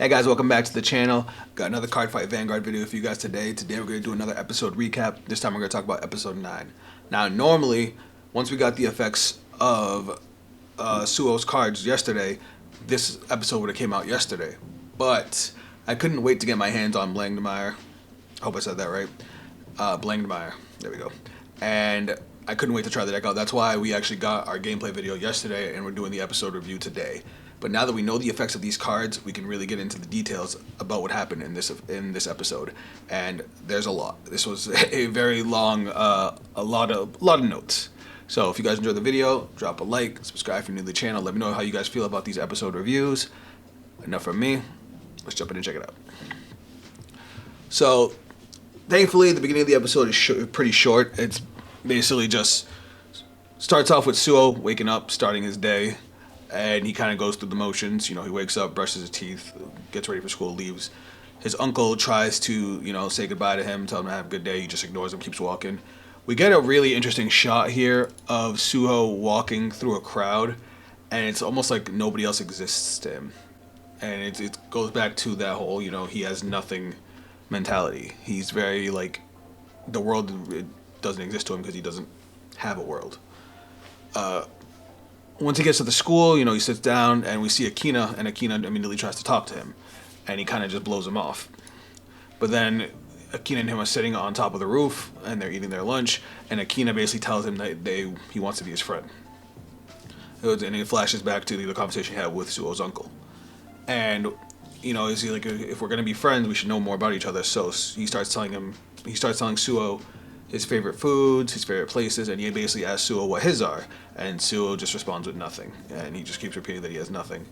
Hey guys, welcome back to the channel. Got another Cardfight Vanguard video for you guys today. Today we're going to do another episode recap. This time we're going to talk about episode 9. Now normally, once we got the effects of Suo's cards yesterday, this episode would have came out yesterday. But I couldn't wait to get my hands on Blangdemeyer. Hope I said that right. Blangdemeyer. There we go. And I couldn't wait to try the deck out. That's why we actually got our gameplay video yesterday and we're doing the episode review today. But now that we know the effects of these cards, we can really get into the details about what happened in this episode. And there's a lot. This was a very long, a lot of notes. So if you guys enjoyed the video, drop a like, subscribe if you're new to the channel. Let me know how you guys feel about these episode reviews. Enough from me. Let's jump in and check it out. So, thankfully, the beginning of the episode is pretty short. It's basically just starts off with Suo waking up, starting his day. And he kind of goes through the motions. You know, he wakes up, brushes his teeth, gets ready for school, leaves. His uncle tries to, say goodbye to him, tell him to have a good day. He just ignores him, keeps walking. We get a really interesting shot here of Suho walking through a crowd, and it's almost like nobody else exists to him. And it goes back to that whole, he has nothing mentality. He's very, the world doesn't exist to him because he doesn't have a world. Once he gets to the school, he sits down and we see Akina, and Akina immediately tries to talk to him, and he kind of just blows him off. But then Akina and him are sitting on top of the roof, and they're eating their lunch, and Akina basically tells him that he wants to be his friend. And it flashes back to the conversation he had with Suo's uncle. And, is he like, if we're going to be friends, we should know more about each other. So he starts telling Suo his favorite foods, his favorite places, and he basically asks Suo what his are, and Suo just responds with nothing, and he just keeps repeating that he has nothing.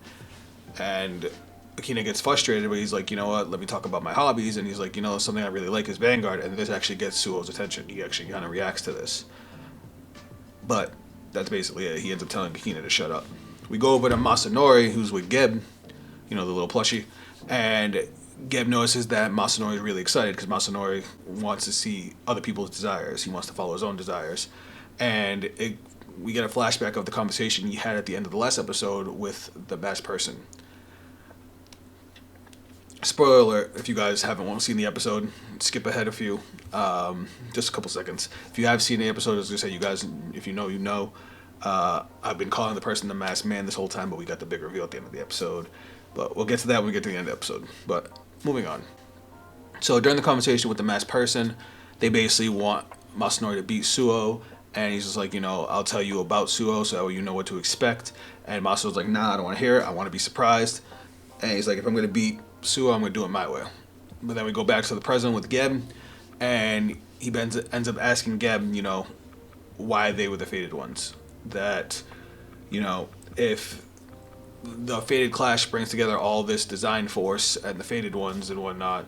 And Akina gets frustrated, but he's like, you know what, let me talk about my hobbies, and he's like, something I really like is Vanguard, and this actually gets Suo's attention. He actually kind of reacts to this. But that's basically it. He ends up telling Akina to shut up. We go over to Masanori, who's with Geb, the little plushie, and Geb notices that Masanori is really excited because Masanori wants to see other people's desires. He wants to follow his own desires. And we get a flashback of the conversation he had at the end of the last episode with the best person. Spoiler alert, if you guys haven't seen the episode, skip ahead a few, just a couple seconds. If you have seen the episode, I was going to say, you guys, if you know, you know. I've been calling the person the masked man this whole time, but we got the big reveal at the end of the episode. But we'll get to that when we get to the end of the episode. But moving on. So during the conversation with the masked person, they basically want Masanori to beat Suo, and he's just like, I'll tell you about Suo so you know what to expect. And Masano's like, nah, I don't want to hear it. I want to be surprised. And he's like, if I'm going to beat Suo, I'm going to do it my way. But then we go back to the present with Geb, and he ends up asking Geb, why they were the fated ones. That, if the Fated Clash brings together all this design force and the Fated ones and whatnot,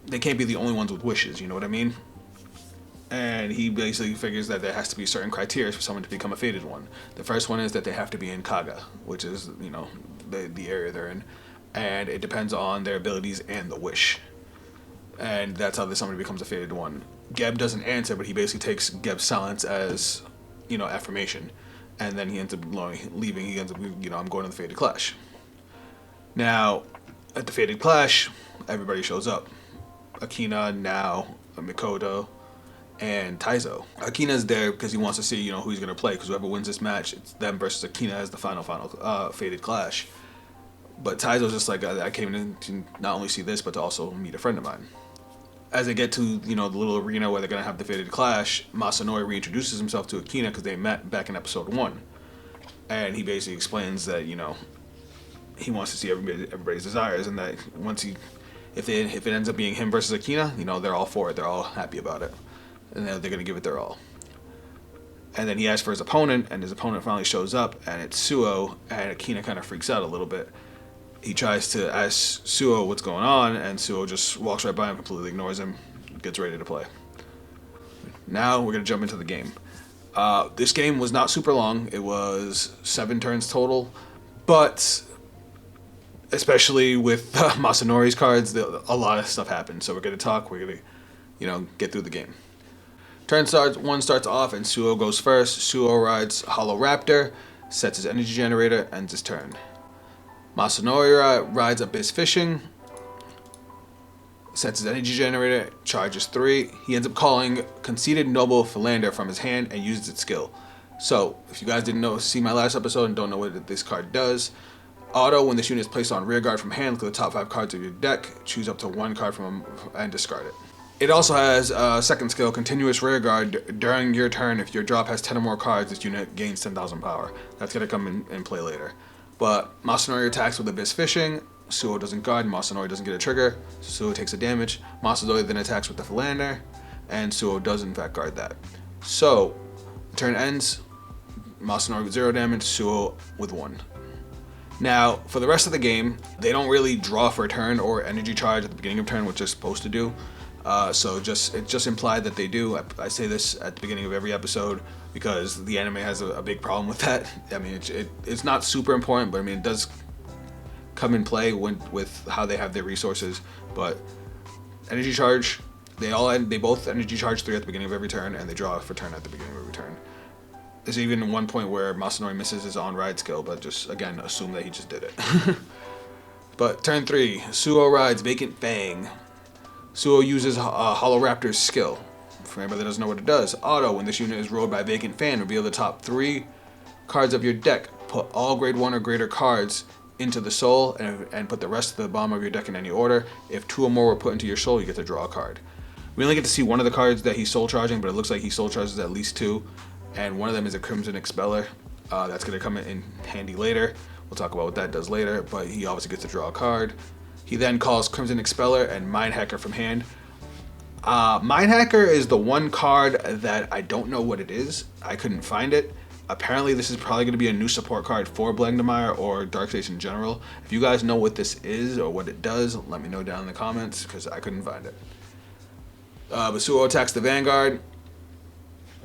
they can't be the only ones with wishes, you know what I mean? And he basically figures that there has to be certain criteria for someone to become a Fated one. The first one is that they have to be in Kaga, which is, the area they're in. And it depends on their abilities and the wish. And that's how somebody becomes a Fated one. Geb doesn't answer, but he basically takes Geb's silence as, affirmation. And then he ends up leaving. He ends up, I'm going to the Fated Clash. Now, at the Fated Clash, everybody shows up. Akina, Nao, Mikoto, and Taizo. Akina's there because he wants to see, who he's going to play. Because whoever wins this match, it's them versus Akina as the final Fated Clash. But Taizo's just like, I came in to not only see this, but to also meet a friend of mine. As they get to, the little arena where they're going to have the Fated Clash, Masanori reintroduces himself to Akina because they met back in episode 1. And he basically explains that, he wants to see everybody's desires, and that if it ends up being him versus Akina, they're all for it. They're all happy about it. And they're going to give it their all. And then he asks for his opponent, and his opponent finally shows up, and it's Suo, and Akina kind of freaks out a little bit. He tries to ask Suo what's going on, and Suo just walks right by him, completely ignores him, gets ready to play. Now we're going to jump into the game. This game was not super long. It was 7 turns total, but especially with Masanori's cards, a lot of stuff happened. So we're going to talk, we're going to, get through the game. Turn 1 starts off, and Suo goes first. Suo rides Hollow Raptor, sets his energy generator, ends his turn. Masanori rides Abyss Fishing, sets his energy generator, charges 3. He ends up calling Conceited Noble Philander from his hand and uses its skill. So, if you guys didn't see my last episode and don't know what this card does, auto, when this unit is placed on rear guard from hand, look at the top 5 cards of your deck, choose up to 1 card from them, and discard it. It also has a second skill, Continuous Rear Guard. During your turn, if your drop has 10 or more cards, this unit gains 10,000 power. That's going to come in play later. But Masanori attacks with Abyss Fishing. Suo doesn't guard, Masanori doesn't get a trigger. Suo takes a damage. Masanori then attacks with the Philander, and Suo does in fact guard that. So, turn ends, Masanori with 0 damage, Suo with 1. Now, for the rest of the game, they don't really draw for a turn or energy charge at the beginning of turn, which they're supposed to do. So it's just implied that they do. I say this at the beginning of every episode because the anime has a big problem with that. I mean, it's not super important, but I mean, it does come in play with how they have their resources. But energy charge, they both energy charge 3 at the beginning of every turn, and they draw for turn at the beginning of every turn. There's even one point where Masanori misses his on-ride skill, but just, again, assume that he just did it. But turn 3, Suo rides Vacant Fang. Suo uses Holoraptor's skill. For anybody that doesn't know what it does, auto, when this unit is rode by Vacant Fan, reveal the top 3 cards of your deck. Put all grade 1 or greater cards into the soul and put the rest of the bottom of your deck in any order. If 2 or more were put into your soul, you get to draw a card. We only get to see one of the cards that he's soul charging, but it looks like he soul charges at least 2. And one of them is a Crimson Expeller. That's going to come in handy later. We'll talk about what that does later, but he obviously gets to draw a card. He then calls Crimson Expeller and Mind Hacker from hand. Mind Hacker is the one card that I don't know what it is. I couldn't find it. Apparently this is probably going to be a new support card for Blangdemeyer or Darkseid in general. If you guys know what this is or what it does, let me know down in the comments because I couldn't find it. Suo attacks the Vanguard.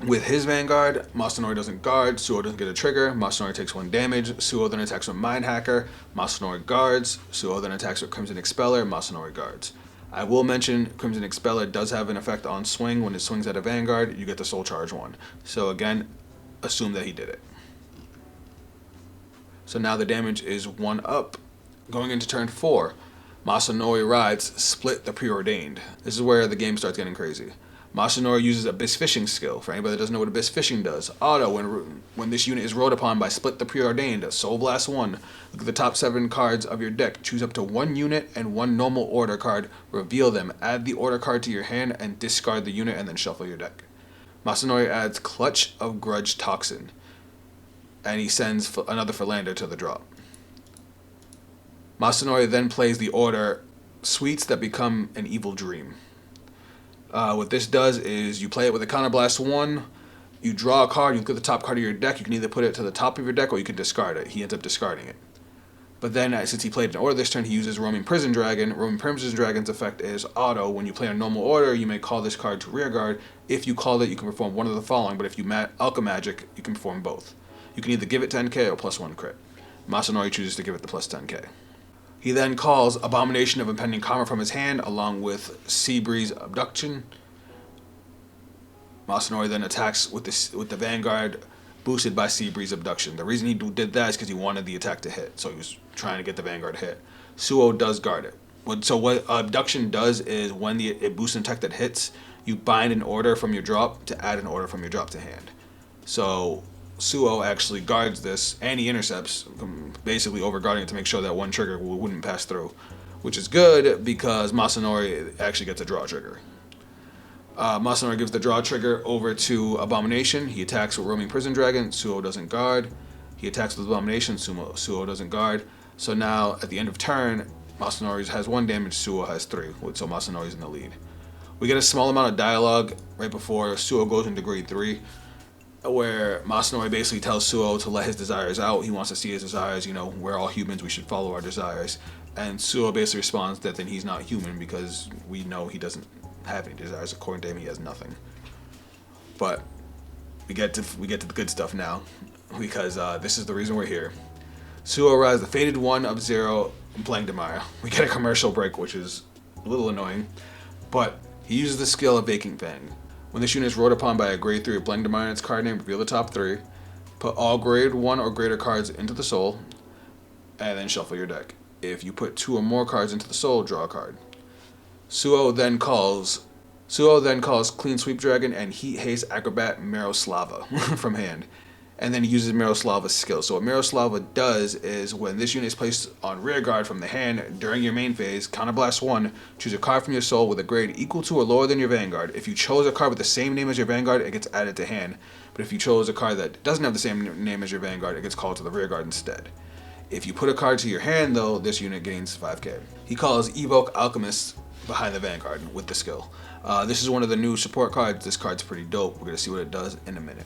With his Vanguard, Masanori doesn't guard, Suo doesn't get a trigger, Masanori takes 1 damage, Suo then attacks with Mind Hacker, Masanori guards, Suo then attacks with Crimson Expeller, Masanori guards. I will mention Crimson Expeller does have an effect on swing. When it swings at a Vanguard, you get the soul charge 1. So again, assume that he did it. So now the damage is 1 up. Going into turn 4, Masanori rides Split the Preordained. This is where the game starts getting crazy. Masanori uses Abyss Fishing skill. For anybody that doesn't know what Abyss Fishing does, auto, when this unit is rode upon by Split the Preordained, Soul Blast 1, look at the top 7 cards of your deck, choose up to 1 unit and 1 normal order card, reveal them, add the order card to your hand, and discard the unit, and then shuffle your deck. Masanori adds Clutch of Grudge Toxin, and he sends another Philander to the drop. Masanori then plays the order Sweets That Become an Evil Dream. What this does is you play it with a Counterblast 1, you draw a card, you look at the top card of your deck, you can either put it to the top of your deck or you can discard it. He ends up discarding it. But then, since he played an order this turn, he uses Roaming Prison Dragon. Roaming Prison Dragon's effect is auto. When you play a normal order, you may call this card to rear guard. If you call it, you can perform one of the following, but if you Alchemagic, you can perform both. You can either give it 10k or +1 crit. Masanori chooses to give it the plus 10k. He then calls Abomination of Impending Karma from his hand, along with Seabreeze Abduction. Masanori then attacks with the Vanguard, boosted by Seabreeze Abduction. The reason he did that is because he wanted the attack to hit, so he was trying to get the Vanguard hit. Suo does guard it. So what Abduction does is when it boosts an attack that hits, you bind an order from your drop to add an order from your drop to hand. So Suo actually guards this, and he intercepts, basically overguarding it to make sure that one trigger wouldn't pass through, which is good because Masanori actually gets a draw trigger. Masanori gives the draw trigger over to Abomination. He attacks with Roaming Prison Dragon. Suo doesn't guard. He attacks with Abomination. Suo doesn't guard. So now, at the end of turn, Masanori has 1 damage, Suo has 3, so Masanori's in the lead. We get a small amount of dialogue right before Suo goes into grade 3, where Masanori basically tells Suo to let his desires out. He wants to see his desires. We're all humans, we should follow our desires. And Suo basically responds that then he's not human because we know he doesn't have any desires. According to him, he has nothing. But we get to the good stuff now, because this is the reason we're here. Suo rides the Fated One of 0, Blangdemeyer. We get a commercial break, which is a little annoying, but he uses the skill of Vacant Fang. When this unit is rode upon by a grade 3 of Blangdemeyer and its card name, reveal the top 3. Put all grade 1 or greater cards into the soul. and then shuffle your deck. If you put 2 or more cards into the soul, draw a card. Suo then calls Clean Sweep Dragon and Heat Haste Acrobat Miroslava from hand. And then he uses Miroslava's skill. So what Miroslava does is when this unit is placed on rear guard from the hand during your main phase, counterblast 1, choose a card from your soul with a grade equal to or lower than your Vanguard. If you chose a card with the same name as your Vanguard, it gets added to hand. But if you chose a card that doesn't have the same name as your Vanguard, it gets called to the rear guard instead. If you put a card to your hand, though, this unit gains 5k. He calls Evoke Alchemist behind the Vanguard with the skill. This is one of the new support cards. This card's pretty dope. We're going to see what it does in a minute.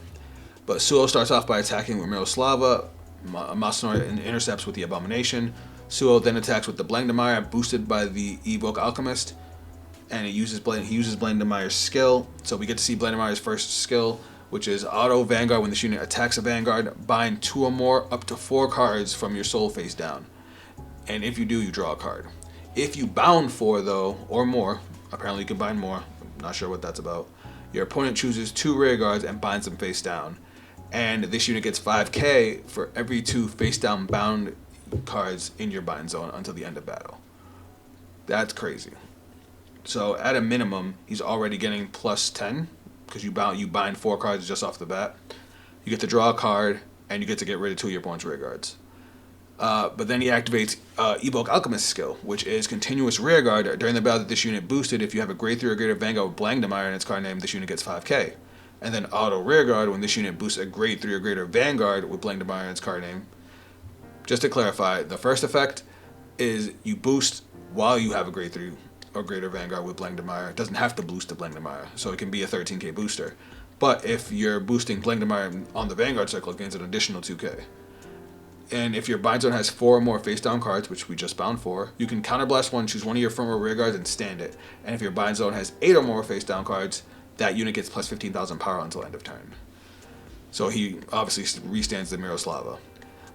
But Suo starts off by attacking with Miroslava. Masanori intercepts with the Abomination. Suo then attacks with the Blangdemire, boosted by the Evoke Alchemist. And he uses Blangdemire's skill. So we get to see Blangdemire's first skill, which is Auto Vanguard. When this unit attacks a Vanguard, bind 2 or more up to 4 cards from your soul face down. And if you do, you draw a card. If you bound 4, though, or more, apparently you can bind more, I'm not sure what that's about, your opponent chooses 2 rear guards and binds them face down. And this unit gets 5k for every 2 face down bound cards in your bind zone until the end of battle. That's crazy. So at a minimum, he's already getting plus 10 because you bind 4 cards just off the bat. You get to draw a card and you get to get rid of 2 of your opponent's rear guards. But then he activates Evoke Alchemist skill, which is continuous rear guard during the battle that this unit boosted. If you have a grade 3 or greater Vanguard with Blangdemire in its card name, this unit gets 5k. And then auto rear guard when this unit boosts a grade 3 or greater Vanguard with Blangdemire in its card name. Just to clarify, the first effect is you boost while you have a grade 3 or greater Vanguard with Blangdemire. It doesn't have to boost to Blangdemire, so it can be a 13k booster. But if you're boosting Blangdemire on the Vanguard cycle, it gains an additional 2k. And if your bind zone has 4 or more face down cards, which we just bound 4, you can counterblast 1, choose one of your front row rear guards and stand it. And if your bind zone has 8 or more face down cards, that unit gets plus 15,000 power until end of turn. So he obviously restands the Miroslava.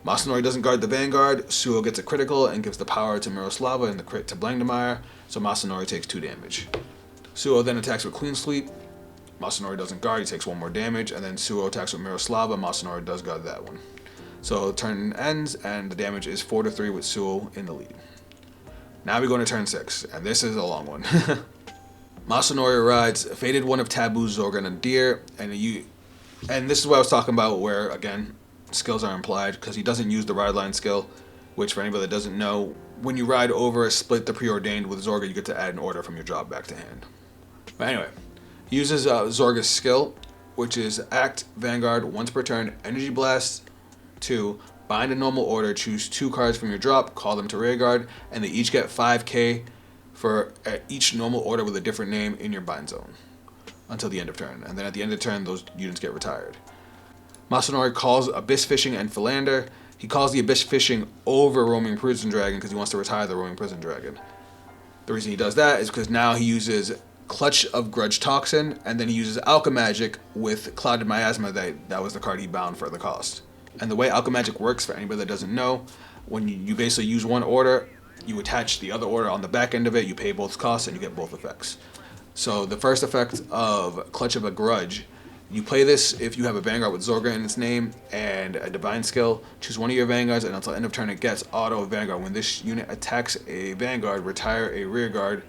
Masanori doesn't guard the Vanguard. Suo gets a critical and gives the power to Miroslava and the crit to Blangdemire, so Masanori takes 2 damage. Suo then attacks with Clean Sweep. Masanori doesn't guard, he takes 1 more damage, and then Suo attacks with Miroslava. Masanori does guard that one. So turn ends, and the damage is 4-3 with Suo in the lead. Now we go into turn 6, and this is a long one. Masanori rides Faded One of Taboo, Zorgan, and Deer, and this is what I was talking about where, again, skills are implied, because he doesn't use the ride line skill, which for anybody that doesn't know, when you ride over a Split the Preordained with Zorga, you get to add an order from your job back to hand. But anyway, he uses Zorga's skill, which is Act Vanguard once per turn, Energy Blast 2, bind a normal order, choose 2 cards from your drop, call them to rear guard, and they each get 5k for each normal order with a different name in your bind zone until the end of turn. And then at the end of turn, those units get retired. Masanori calls Abyss Fishing and Philander. He calls the Abyss Fishing over Roaming Prison Dragon because he wants to retire the Roaming Prison Dragon. The reason he does that is because now he uses Clutch of Grudge Toxin, and then he uses Alchemagic with Clouded Miasma. That was the card he bound for the cost. And the way Alchemagic works, for anybody that doesn't know, when you basically use one order, you attach the other order on the back end of it, you pay both costs, and you get both effects. So the first effect of Clutch of a Grudge, you play this if you have a Vanguard with Zorga in its name and a Divine skill. Choose one of your Vanguards, and until end of turn it gets auto Vanguard. When this unit attacks a Vanguard, retire a rear guard,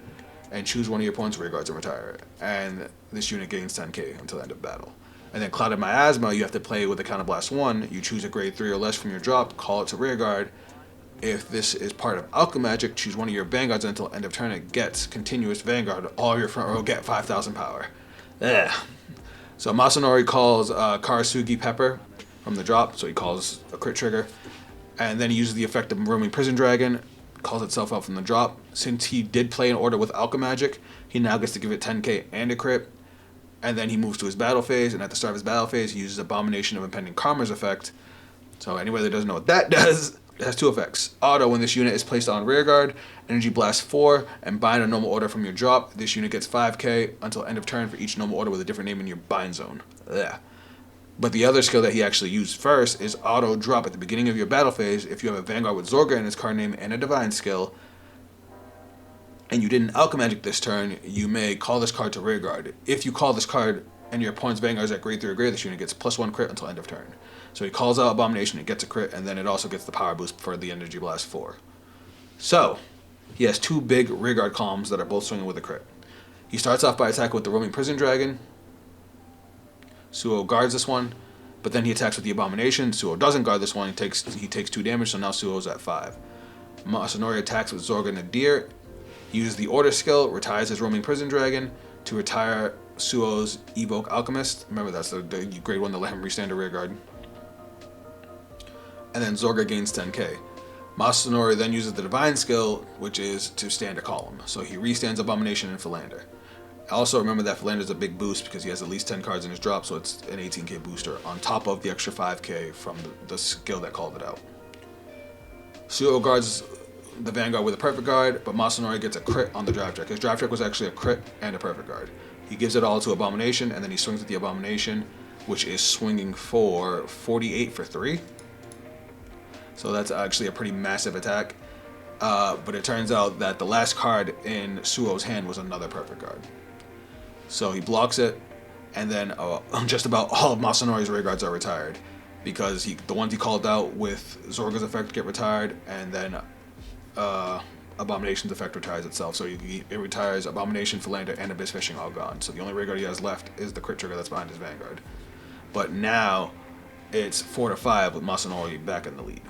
and choose one of your opponent's rear guards and retire it. And this unit gains 10k until end of battle. And then Clouded Miasma, you have to play with a Counterblast 1. You choose a grade 3 or less from your drop, call it to rear guard. If this is part of Alchemagic, choose one of your Vanguards until end of turn. It gets continuous Vanguard. All of your front row get 5,000 power. Ugh. So Masanori calls Karasugi Pepper from the drop, so he calls a crit trigger. And then he uses the effect of Roaming Prison Dragon, calls itself out from the drop. Since he did play an order with Alchemagic, he now gets to give it 10k and a crit. And then he moves to his battle phase, and at the start of his battle phase, he uses Abomination of Impending Karma's effect. So anybody that doesn't know what that does, it has 2 effects. Auto, when this unit is placed on rear guard, Energy Blast 4, and bind a normal order from your drop. This unit gets 5k until end of turn for each normal order with a different name in your bind zone. Ugh. But the other skill that he actually used first is Auto Drop at the beginning of your battle phase. If you have a Vanguard with Zorga in its card name and a Divine skill, and you didn't Alchemagic this turn, you may call this card to rear guard. If you call this card and your opponent's Vanguard is at grade 3 or greater, this unit gets +1 crit until end of turn. So he calls out Abomination, it gets a crit, and then it also gets the power boost for the Energy Blast 4. So, he has 2 big rearguard columns that are both swinging with a crit. He starts off by attacking with the Roaming Prison Dragon. Suo guards this one, but then he attacks with the Abomination. Suo doesn't guard this one, he takes 2 damage, so now Suo's at 5. Masanori attacks with Zorga Nadir. He uses the Order skill, retires his Roaming Prison Dragon to retire Suo's Evoke Alchemist. Remember, that's the grade 1 to let him restand a rearguard. And then Zorga gains 10k. Masanori then uses the Divine skill, which is to stand a column. So he restands Abomination and Philander. Also remember that Philander is a big boost because he has at least 10 cards in his drop, so it's an 18k booster on top of the extra 5k from the skill that called it out. Suo guards the Vanguard with a perfect guard, but Masanori gets a crit on the draft check. His draft check was actually a crit and a perfect guard. He gives it all to Abomination, and then he swings with the Abomination, which is swinging for 48 for 3. So that's actually a pretty massive attack. But it turns out that the last card in Suo's hand was another perfect guard. So he blocks it, and then just about all of Masanori's rearguards are retired, because the ones he called out with Zorga's effect get retired, and then Abomination's effect retires itself. So it retires Abomination, Philander, and Abyss Fishing all gone. So the only rearguard he has left is the crit trigger that's behind his Vanguard. But now it's 4-5 with Masanori back in the lead.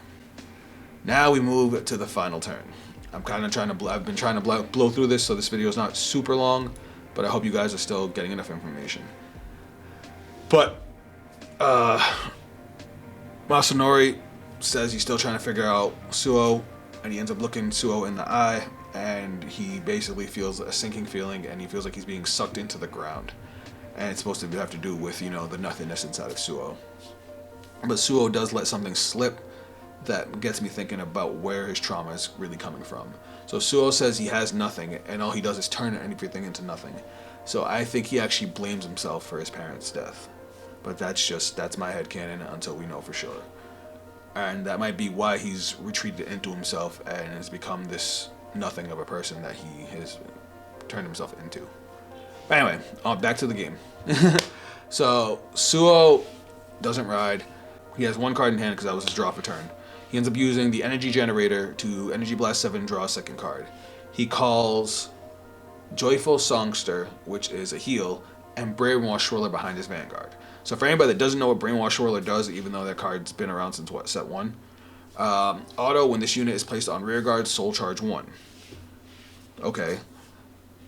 Now we move to the final turn. I've been trying to blow through this, so this video is not super long, but I hope you guys are still getting enough information. But Masanori says he's still trying to figure out Suo, and he ends up looking Suo in the eye, and he basically feels a sinking feeling, and he feels like he's being sucked into the ground. And it's supposed to have to do with, the nothingness inside of Suo. But Suo does let something slip that gets me thinking about where his trauma is really coming from. So Suo says he has nothing, and all he does is turn everything into nothing. So I think he actually blames himself for his parents' death. But that's my headcanon until we know for sure. And that might be why he's retreated into himself and has become this nothing of a person that he has turned himself into. But anyway, back to the game. So Suo doesn't ride. He has 1 card in hand because that was his draw for turn. He ends up using the Energy Generator to Energy Blast 7, draw a 2nd card. He calls Joyful Songster, which is a heal, and Brainwash Swirler behind his Vanguard. So for anybody that doesn't know what Brainwash Swirler does, even though that card's been around since set 1, auto, when this unit is placed on rearguard, Soul Charge 1. Okay.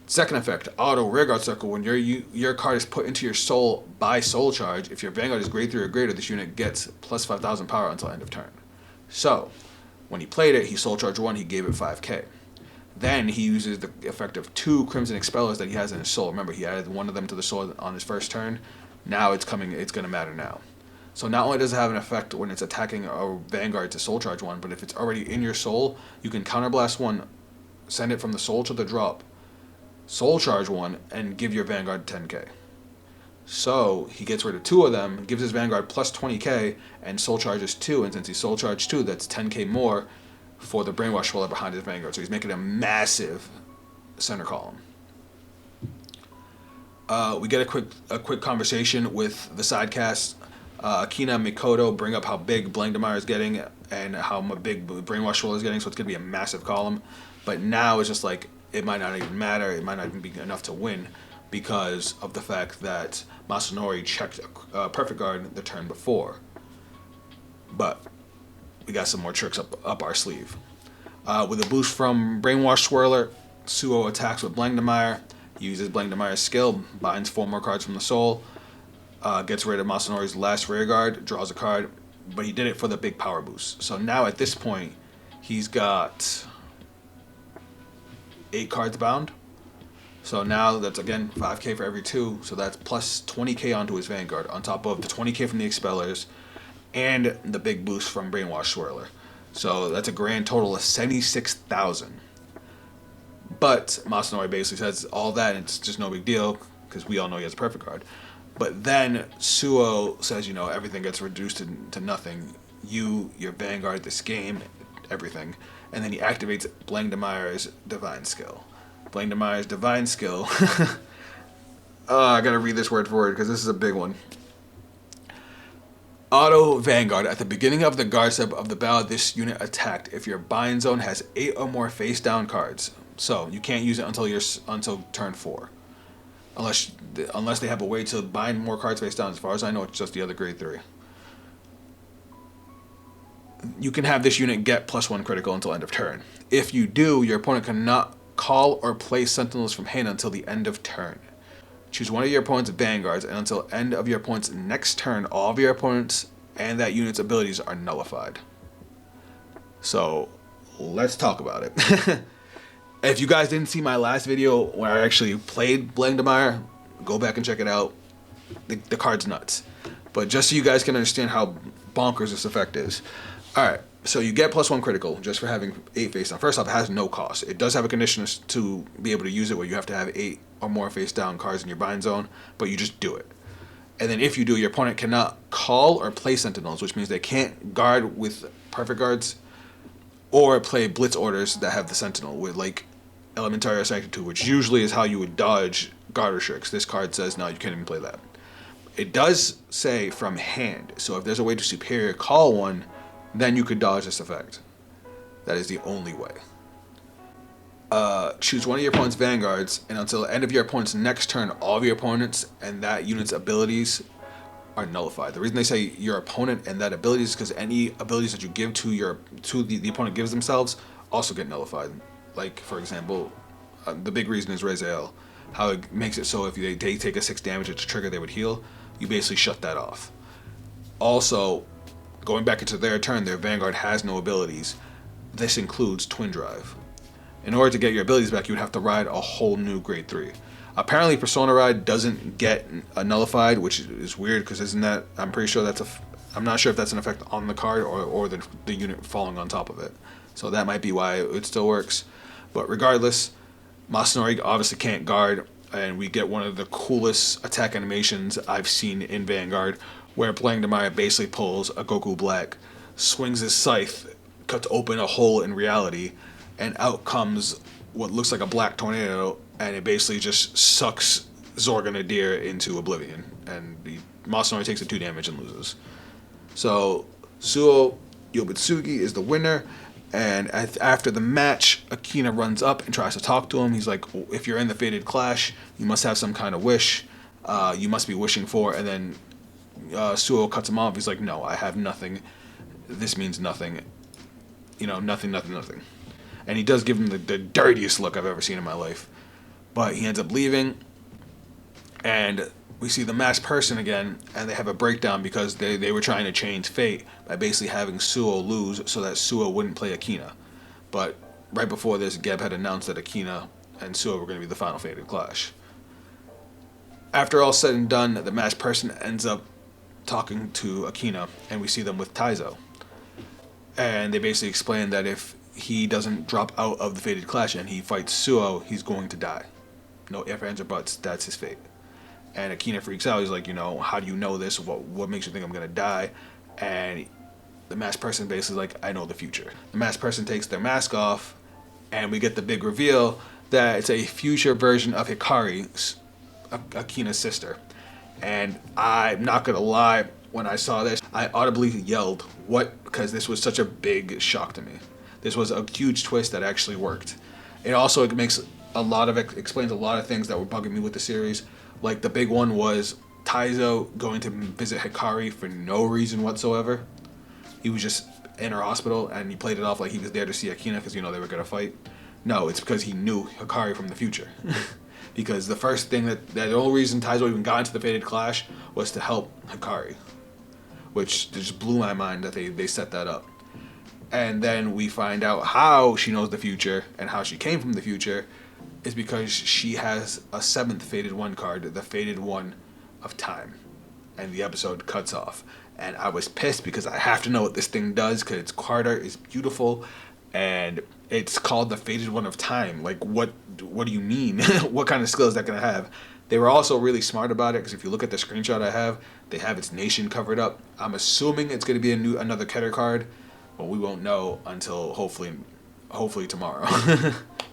Second effect, auto rearguard circle. When your card is put into your soul by Soul Charge, if your Vanguard is grade 3 or greater, this unit gets plus 5,000 power until end of turn. So, when he played it, he Soul Charge 1, he gave it 5k. Then he uses the effect of 2 Crimson Expellers that he has in his soul. Remember, he added 1 of them to the soul on his first turn. Now it's going to matter now. So not only does it have an effect when it's attacking a Vanguard to Soul Charge 1, but if it's already in your soul, you can Counterblast 1, send it from the soul to the drop, Soul Charge 1, and give your Vanguard 10k. So he gets rid of 2 of them, gives his Vanguard plus 20k, and Soul Charges 2, and since he Soul Charged 2, that's 10k more for the Brainwash Swirler behind his Vanguard. So he's making a massive center column. We get a quick conversation with the sidecast. Akina and Mikoto bring up how big Blangdemire is getting and how big Brainwash Swirler is getting, so it's going to be a massive column. But now it's just like, it might not even matter, it might not even be enough to win, because of the fact that Masanori checked a perfect guard the turn before. But we got some more tricks up our sleeve. With a boost from Brainwash Swirler, Suo attacks with Blangdemire. He uses Blangdemire's skill, binds 4 more cards from the soul, gets rid of Masanori's last rearguard, draws a card, but he did it for the big power boost. So now at this point, he's got 8 cards bound. So now that's, again, 5k for every 2, so that's plus 20k onto his Vanguard, on top of the 20k from the Expellers and the big boost from Brainwash Swirler. So that's a grand total of 76,000. But Masanori basically says all that, and it's just no big deal, because we all know he has a perfect card. But then Suo says, everything gets reduced to nothing. Your Vanguard, this game, everything. And then he activates Blangdemire's Divine skill. Blangdemire's Divine skill I gotta read this word for word because this is a big one. Auto Vanguard. At the beginning of the guard step of the battle, this unit attacked if your bind zone has 8 or more face down cards. So you can't use it until turn 4, unless they have a way to bind more cards face down. As far as I know, it's just the other grade 3. You can have this unit get +1 critical until end of turn. If you do, your opponent cannot call or play Sentinels from hand until the end of turn. Choose one of your opponent's vanguards, and until end of your opponent's next turn, all of your opponents and that unit's abilities are nullified. So, let's talk about it. If you guys didn't see my last video where I actually played Blangdemeyer, go back and check it out. The card's nuts. But just so you guys can understand how bonkers this effect is. Alright, so you get +1 critical just for having 8 face down. First off, it has no cost. It does have a condition to be able to use it where you have to have 8 or more face down cards in your bind zone, but you just do it. And then if you do, your opponent cannot call or play Sentinels, which means they can't guard with perfect guards or play blitz orders that have the Sentinel with like Elementary or Sanctitude, which usually is how you would dodge guard restricts. This card says no, you can't even play that. It does say from hand, so if there's a way to superior call one, then you could dodge this effect. That is the only way. Choose one of your opponent's vanguards, and until the end of your opponent's next turn, all of your opponents and that unit's abilities are nullified. The reason they say your opponent and that abilities is because any abilities that you give to the opponent gives themselves also get nullified. Like for example, the big reason is Raziel. How it makes it so if they take a 6 damage, it's a trigger, they would heal. You basically shut that off. Also, going back into their turn, their vanguard has no abilities. This includes Twin Drive. In order to get your abilities back, you would have to ride a whole new grade 3. Apparently, Persona Ride doesn't get nullified, which is weird because isn't that? I'm pretty sure I'm not sure if that's an effect on the card or the unit falling on top of it. So that might be why it still works. But regardless, Masanori obviously can't guard, and we get one of the coolest attack animations I've seen in Vanguard, where Blangdemeyer basically pulls a Goku Black, swings his scythe, cuts open a hole in reality, and out comes what looks like a black tornado, and it basically just sucks Zorga Nadir into oblivion, and Masanori takes the 2 damage and loses. So Suo Yobutsugi is the winner, and after the match, Akina runs up and tries to talk to him. He's like, if you're in the Fated Clash, you must have some kind of wish. You must be wishing for, and then Suo cuts him off. He's like, no, I have nothing. This means nothing. Nothing. And he does give him the dirtiest look I've ever seen in my life. But he ends up leaving, and we see the masked person again, and they have a breakdown because they were trying to change fate by basically having Suo lose so that Suo wouldn't play Akina. But right before this, Geb had announced that Akina and Suo were going to be the final Fated Clash. After all said and done, the masked person ends up talking to Akina, and we see them with Taizo. And they basically explain that if he doesn't drop out of the Fated Clash and he fights Suo, he's going to die. No ifs, ands, or buts, that's his fate. And Akina freaks out. He's like, how do you know this? What makes you think I'm going to die? And the masked person basically is like, I know the future. The masked person takes their mask off, and we get the big reveal that it's a future version of Hikari, Akina's sister. And I'm not going to lie, when I saw this, I audibly yelled, what? Because this was such a big shock to me. This was a huge twist that actually worked. It also explains a lot of things that were bugging me with the series. Like the big one was Taizo going to visit Hikari for no reason whatsoever. He was just in her hospital, and he played it off like he was there to see Akina because they were going to fight. No, it's because he knew Hikari from the future. Because the only reason Taizo even got into the Fated Clash was to help Hikari, which just blew my mind that they set that up. And then we find out how she knows the future and how she came from the future is because she has a 7th Fated 1 card, the Fated 1 of Time. And the episode cuts off. And I was pissed because I have to know what this thing does because its card art is beautiful and it's called the Fated 1 of Time. Like, what do you mean? What kind of skill is that going to have? They were also really smart about it because if you look at the screenshot I have, they have its nation covered up. I'm assuming it's going to be another Keter card. But we won't know until hopefully tomorrow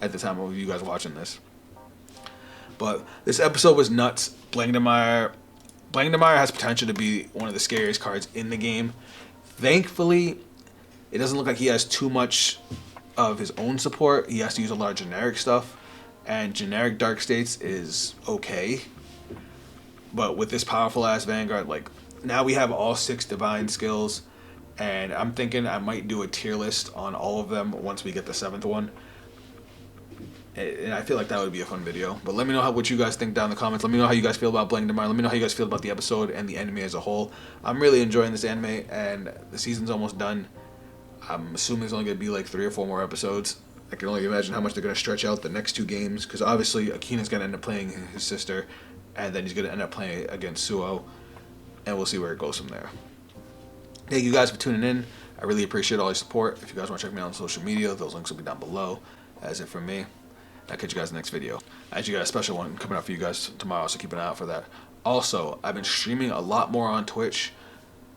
at the time of you guys watching this. But this episode was nuts. Blankdemeyer has potential to be one of the scariest cards in the game. Thankfully, it doesn't look like he has too much of his own support. He has to use a lot of generic stuff, and generic Dark States is okay. But with this powerful ass Vanguard, like, now we have all 6 divine skills, and I'm thinking I might do a tier list on all of them once we get the 7th one. And I feel like that would be a fun video. But let me know what you guys think down in the comments. Let me know how you guys feel about Blankdemeyer. Let me know how you guys feel about the episode and the anime as a whole. I'm really enjoying this anime, and the season's almost done. I'm assuming there's only going to be like 3 or 4 more episodes. I can only imagine how much they're going to stretch out the next 2 games, because obviously Akina's going to end up playing his sister, and then he's going to end up playing against Suo, and we'll see where it goes from there. Thank you guys for tuning in. I really appreciate all your support. If you guys want to check me out on social media, those links will be down below. That's it from me. I'll catch you guys in the next video. I actually got a special one coming out for you guys tomorrow, so keep an eye out for that. Also, I've been streaming a lot more on Twitch,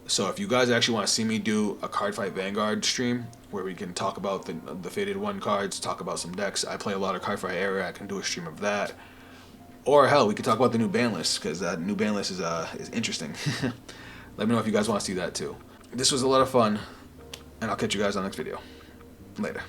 so if you guys actually want to see me do a Cardfight Vanguard stream where we can talk about the Faded 1 cards, talk about some decks. I play a lot of Cardfight area. I can do a stream of that. Or hell, we could talk about the new ban list, because that new ban list is interesting. Let me know if you guys want to see that too. This was a lot of fun, and I'll catch you guys on the next video. Later.